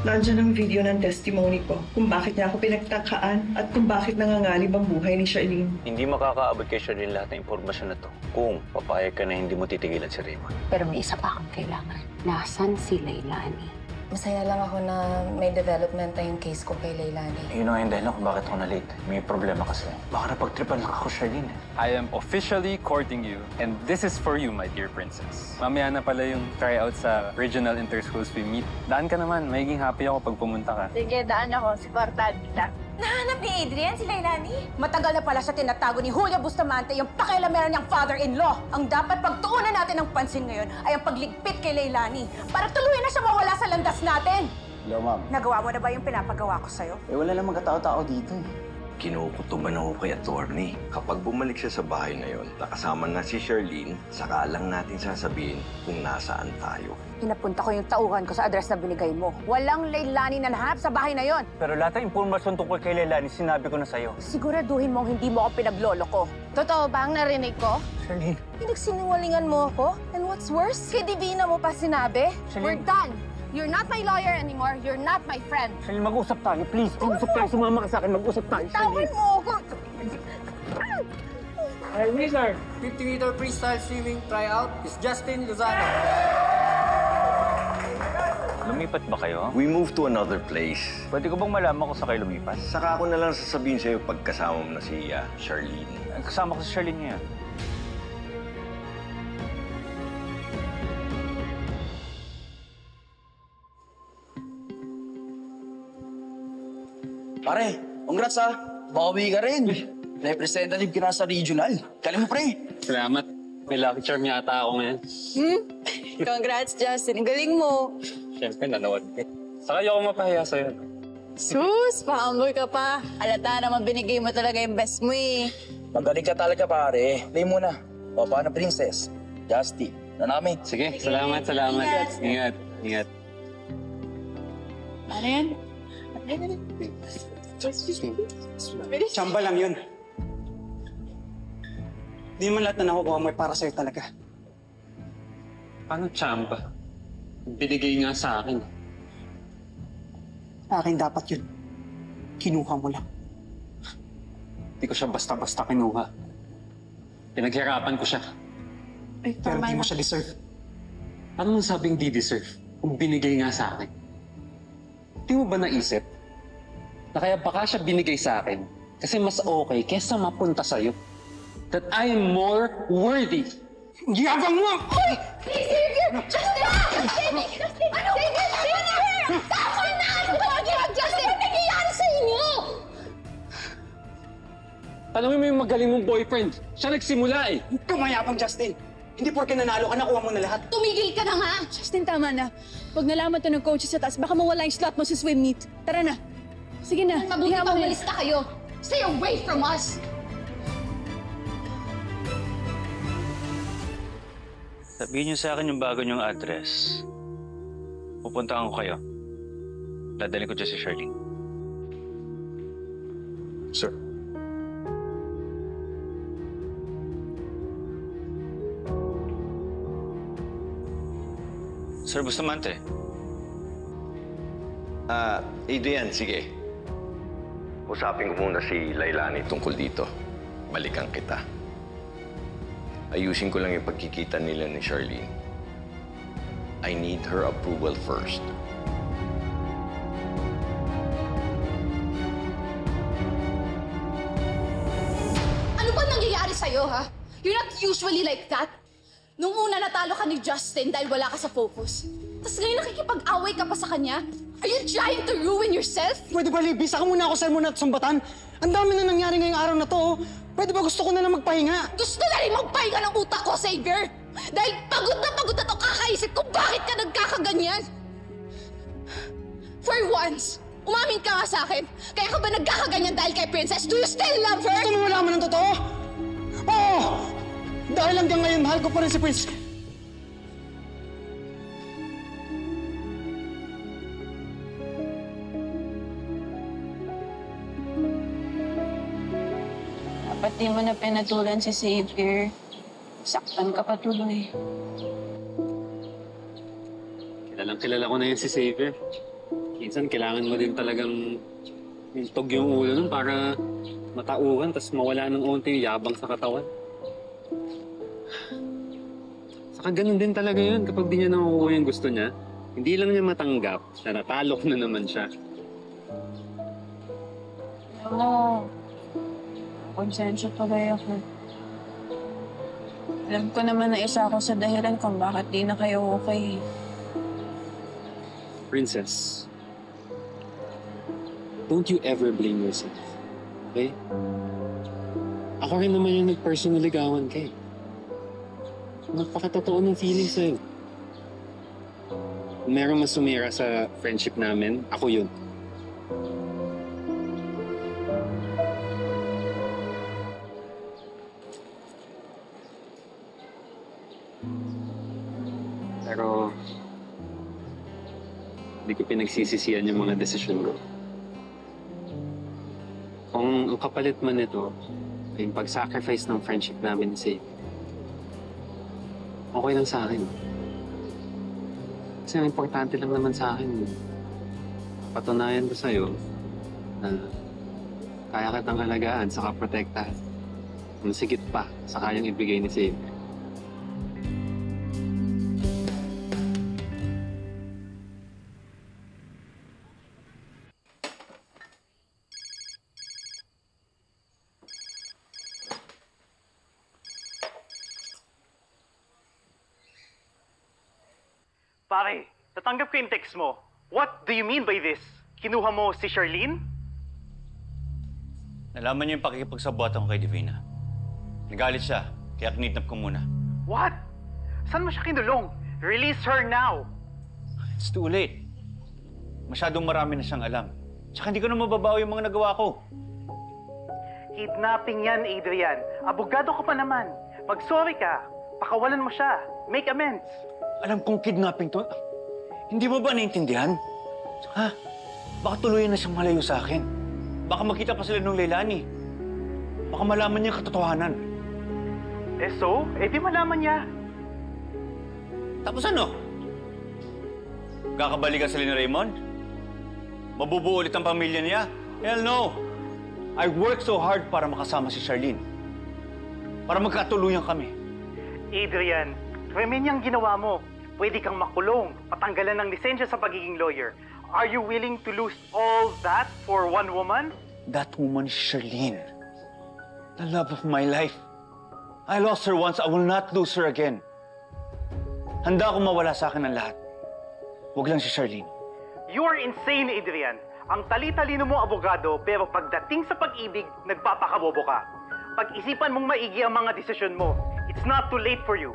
Nandiyan ang video ng testimony ko kung bakit niya ako pinagtakaan at kung bakit nanganganib ang buhay ni Charlene. Hindi makakaabot kay Charlene lahat ng impormasyon na to kung papayag ka na hindi mo titigilan si Raymond. Pero may isa pa kang kailangan. Nasaan si Leilani? Masaya lang ako na may development na yung case ko kay Leilani. Yun ang dahilan kung bakit ako na-late. May problema kasi. Baka napagtripan lang ako, Charlene. I am officially courting you, and this is for you, my dear princess. Mamaya na pala yung tryout sa regional inter-schools we meet. Daan ka naman. Magiging happy ako pag pumunta ka. Sige, daan ako. Supportahan kita. Nahanap ni Adrian si Leilani? Matagal na pala siya tinatago ni Julio Bustamante yung pakialamera niyang father-in-law. Ang dapat pagtuunan natin ng pansin ngayon ay ang pagligpit kay Leilani para tuluyan na siya mawala sa landas natin. Hello, ma'am. Nagawa mo na ba yung pinapagawa ko sa'yo? Wala namang katao-tao dito eh. Kinukutuban ako kay attorney. Kapag bumalik siya sa bahay ngayon, nakasama na si Charlene, saka lang natin sasabihin kung nasaan tayo. Pinapunta ko yung tauhan ko sa address na binigay mo. Walang Leilani na nahanap sa bahay na yon. Pero lahat ng impormasyon tungkol kay Leilani, sinabi ko na sa'yo. Siguraduhin mong hindi mo ako pinagloloko. Totoo ba ang narinig ko? Charlene. Pinagsinungalingan mo ako? And what's worse, kay Divina mo pa sinabi? We're done. You're not my lawyer anymore. You're not my friend. Charlene, mag-usap tayo. Please, mag-usap tayo. Sumama ka sa akin. Mag-usap tayo, Tawan mo ako. Hey, Wizard! 50-meter freestyle swimming tryout is Justin Lozano. Lumipat ba kayo? We move to another place. Pwede ko bang malaman kung saan kayo lumipat? Saka ako na lang sasabihin sa'yo pagkasama mo na si Charlene. Kasama ko si Charlene ngayon. Pare, congrats ha. Bawi ka rin. Representative ka na sa regional. Galing mo, pre. Salamat. May lucky charm yata ako ngayon. Congrats, Justin. Ang galing mo. Siyempre, nanood. Saka ayoko mapahiya sa'yo. Sus, pa-humble ka pa. Alata naman binigay mo talaga yung best mo eh. Magaling ka talaga, pare. Play mo na. Papa ng princess. Justy. Na namin. Sige, salamat. Ingat. Ano yan? Chamba lang yun. Di man lahat na nakukuha mo ay para sa'yo talaga. Paano tsamba? Binigay nga sa akin. Akin dapat yun. Kinuha mo lang. Hindi ko siya basta-basta kinuha. Pinaghirapan ko siya. Pero di mo siya deserve. Ano nang sabing di deserve kung binigay nga sa akin? Di mo ba naisip na kaya baka siya binigay sa akin kasi mas okay kesa mapunta sa'yo? That I am more worthy. Yabang mo! Hoy! Xavier! Justin! Justin! Ano? Xavier! Tama na! Justin! Ano nangyayari sa inyo? Tanungin mo yung magaling mong boyfriend. Siya nagsimula eh. Kumayabang, Justin. Hindi porke nanalo ka, nakuha mo na lahat. Tumigil ka na nga! Justin, tama na. Pag nalaman to ng coaches sa taas, baka mawala yung slot mo sa swim meet. Tara na. Sige na. Mabuti Hiya pang mo na. malista kayo. Stay away from us! Sabihin niyo sa akin yung bago niyong address. Pupuntahan ko kayo. Dadalhin ko dyan si Charlene. Sir. Sir Bustamante. Adrian, sige. Usapin ko muna si Leilani tungkol dito. Balikan kita. Ayusin ko lang yung pagkikita nila ni Charlene. I need her approval first. Ano ba nangyayari sa'yo, ha? You're not usually like that. Nung una natalo ka ni Justin dahil wala ka sa focus. Tapos ngayon nakikipag-away ka pa sa kanya? Are you trying to ruin yourself? Pwede ba, Libby? Saka muna ako sa'yo muna at sumbatan. Ang dami na nangyari ngayong araw na to. Oh. Pwede ba gusto ko na lang magpahinga? Gusto na rin magpahinga ng utak ko, Xavier! Dahil pagod na to kakaisip kung bakit ka nagkakaganyan. For once, umamin ka nga sa akin. Kaya ka ba nagkakaganyan dahil kay Princess? Do you still love her? Gusto mo malaman ng totoo? Oo! Dahil hanggang ngayon, mahal ko pa rin si Prince. Dapat di mo na pinatulan si Xavier. Saktan ka pa tuloy. Kilala ko na yun si Xavier. Minsan kailangan mo din talagang tug yung ulo nun para matauhan tapos mawala ng unti yung yabang sa katawan. Saka ganun din talaga yun kapag di niya nakukuha yung gusto niya. Hindi lang niya matanggap na natalo na naman siya. Alam mo, konsensya tuloy ako. Alam ko naman na isa ako sa dahilan kung bakit di na kayo okay. Princess, don't you ever blame yourself, okay? Ako rin naman yung nag-personally gawan ka eh. Magpakatotoo ng feeling sa'yo. Kung merong mas sumira sa friendship namin, ako yun. Pero hindi ko pinagsisisihan yung mga desisyon ko. Kung ang kapalit man ito, ay yung pag-sacrifice ng friendship namin sa okay lang sa akin. Kasi ang importante lang naman sa akin, patunayan ko sa'yo na kaya kitang alagaan saka protektahan. Ang sigit pa sa kayang ibigay ni Xavier. Pare, natanggap ko yung text mo. What do you mean by this? Kinuha mo si Charlene? Nalaman niyo yung pakikipagsabuatan ko kay Divina. Nagalit siya, kaya kinidnap ko muna. What? Saan mo siya kinulong? Release her now! It's too late. Masyadong marami na siyang alam. Tsaka hindi ko na mababawi yung mga nagawa ko. Kidnapping yan, Adrian. Abogado ka pa naman. Mag-sorry ka. Pakawalan mo siya. Make amends. Alam kong kidnapping to. Hindi mo ba naintindihan? Tsaka, baka tuluyan na siyang malayo sa akin. Baka makita pa sila nung Leilani. Baka malaman niya yung katotohanan. Eh so? Eh di malaman niya. Tapos ano? Kakabalikan sila ni Raymond? Mabubuo ulit ang pamilya niya? Hell no! I worked so hard para makasama si Charlene. Para magkatuluyan kami. Adrian, krimen niyang ginawa mo. Pwede kang makulong, patanggalan ng lisensya sa pagiging lawyer. Are you willing to lose all that for one woman? That woman is Charlene. The love of my life. I lost her once, I will not lose her again. Handa akong mawala sa akin ang lahat. Huwag lang si Charlene. You are insane, Adrian. Ang tali-talino mo abogado, pero pagdating sa pag-ibig, nagpapakabobo ka. Pag-isipan mong maigi ang mga desisyon mo. It's not too late for you.